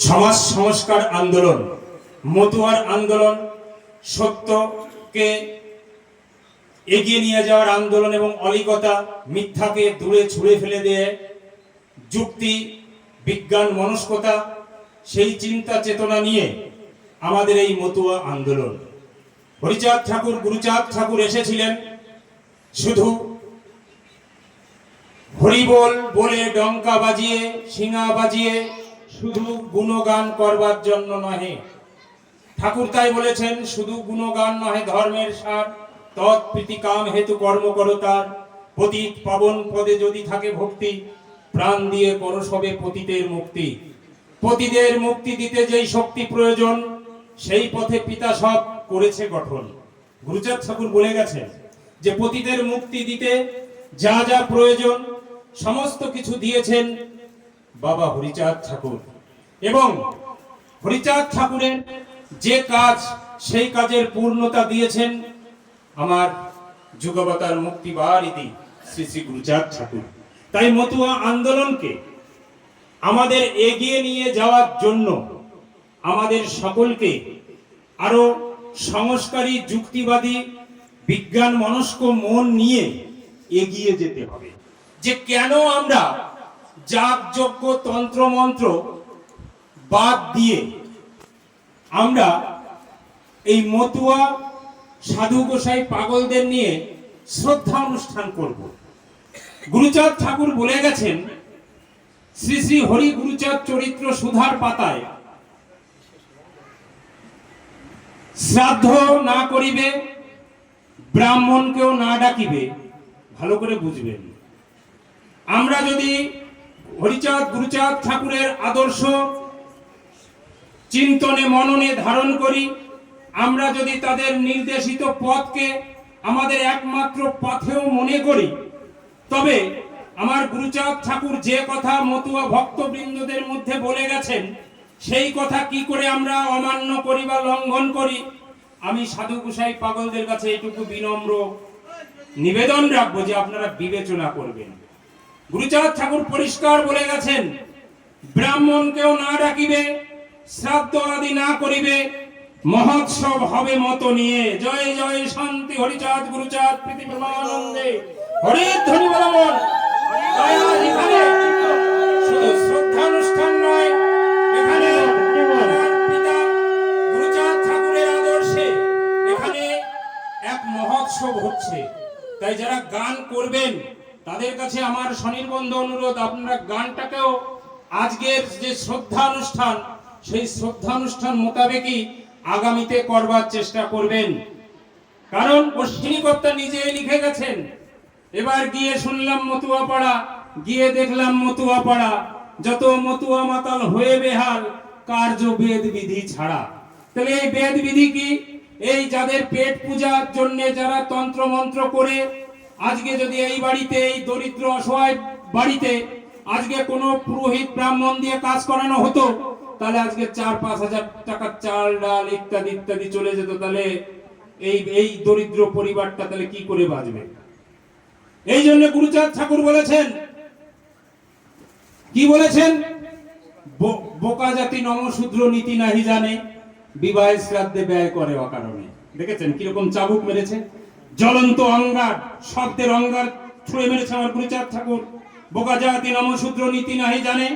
সমাজ সংস্কার আন্দোলন, মতুয়ার আন্দোলন, সত্যকে এগিয়ে নিয়ে যাওয়ার আন্দোলন এবং অলিকতা, মিথ্যাকে দূরে ছুঁড়ে ফেলে দিয়ে যুক্তি, বিজ্ঞান, মনস্কতা, সেই চিন্তা চেতনা নিয়ে আমাদের এই মতুয়া আন্দোলন। হরিচাঁদ ঠাকুর, গুরুচাঁদ ঠাকুর এসেছিলেন শুধু হরিবোল বলে, ডঙ্কা বাজিয়ে, শিঙা বাজিয়ে শুধু গুণগান করবার জন্য নহে। ঠাকুর তাই বলেছেন, শুধু গুণগান নহে ধর্মের সার, তৎপ্রীতি কাম হেতু কর্ম করো তার। পতিত পাবন পদে যদি থাকে ভক্তি, প্রাণ দিয়ে করো সবে পতিতের মুক্তি। পতিদের মুক্তি দিতে যেই শক্তি প্রয়োজন, সেই পথে পিতা সব করেছে গঠন। গুরুচাঁদ ঠাকুর বলে গেছেন যে পতিদের মুক্তি দিতে যা যা প্রয়োজন সমস্ত কিছু দিয়েছেন বাবা হরিচাঁদ ঠাকুর। এবং হরিচাঁদ ঠাকুরের যে কাজ, সেই কাজের পূর্ণতা দিয়েছেন আমার যুগবতার মুক্তিবারিধি শ্রী শ্রী গুরুচাঁদ ঠাকুর। তাই মতুয়া আন্দোলনকে আমাদের এগিয়ে নিয়ে যাওয়ার জন্য আমাদের সকলকে আরো সংস্কারী, যুক্তিবাদী, বিজ্ঞান মনস্ক মন নিয়ে এগিয়ে যেতে হবে। যে কেন আমরা যাগযজ্ঞ, তন্ত্রমন্ত্র বাদ দিয়ে আমরা এই মতুয়া সাধু গোসাই পাগলদের নিয়ে শ্রদ্ধা অনুষ্ঠান করব। গুরুচাঁদ ঠাকুর বলে গেছেন, শ্রী শ্রী হরি গুরুচাঁদ চরিত্র সুধার পাতায়, শ্রাদ্ধ না করিবে, ব্রাহ্মণকেও না ডাকিবে। ভালো করে বুঝবেন, আমরা যদি হরিচাঁদ, গুরুচাঁদ ঠাকুরের আদর্শ চিন্তনে মননে ধারণ করি, আমরা যদি তাদের নির্দেশিত পথকে আমাদের একমাত্র পথেও মনে করি, তবে আমার গুরুচাঁদ ঠাকুর যে কথা মতুয়া ভক্তবৃন্দদের মধ্যে বলে গেছেন, সেই কথা কি করে আমরা অমান্য করি বা লঙ্ঘন করি, আমি সাধু গোসাই পাগলদের কাছে এইটুকু বিনম্র নিবেদন রাখবো যে আপনারা বিবেচনা করবেন। গুরুচাঁদ ঠাকুর পরিষ্কার বলে গেছেন, ব্রাহ্মণকেও না ডাকিবে, শ্রাদ্ধ আদি না করিবে, মহোৎসব হবে মত নিয়ে। জয় জয় শান্তি হরিচাঁদ গুরুচাঁদ প্রীতি প্রেমানন্দে হরি ধ্বনি বলমন। এখানে শুধু শ্রদ্ধানুষ্ঠান নয়, এখানে পিতা গুরুচাঁদ ঠাকুরের আদর্শে এখানে এক মহোৎসব হচ্ছে। তাই যারা গান করবেন তাদের কাছে আমার স্বনির্বন্ধ অনুরোধ, আপনারা গানটাকেও আজকের যে শ্রদ্ধানুষ্ঠান, সেই শ্রদ্ধানুষ্ঠান মোতাবেকই আগামীতে করবার চেষ্টা করবেন। কারণ অশ্বিনীকর্তা নিজেই লিখে গেছেন, এবার গিয়ে শুনলাম মতুয়া পাড়া, গিয়ে দেখলাম মতুয়া পাড়া, যত মতুয়া মাতাল হয়ে বেহাল, কার্য বেদ বিধি ছাড়া। তাহলে এই বেদ বিধি কি? এই যাদের পেট পূজার জন্য যারা তন্ত্র মন্ত্র করে, আজকে যদি এই বাড়িতে, এই দরিদ্র অসহায় বাড়িতে আজকে কোনো পুরোহিত ব্রাহ্মণ দিয়ে কাজ করানো হতো, তাহলে আজকে 4-5 হাজার টাকা চাল ডাল ইত্যাদি ইত্যাদি চলে যেত। তাহলে এই দরিদ্র পরিবারটা তাহলে কি করে বাঁচবে? এই জন্য গুরুচাঁদ ঠাকুর বলেছেন, কি বলেছেন? বোকা জাতি নমশূদ্র নীতি নাহি জানে, বিবাহে শ্রাদ্ধে ব্যয় করে অকারণে। দেখেছেন কিরকম চাবুক মেরেছে? জ্বলন্ত অঙ্গার, শব্দের অঙ্গার ছুঁড়ে মেরেছে আমার গুরুচাঁদ ঠাকুর। বোকা জাতি নমশূদ্র নীতি নাহি জানে,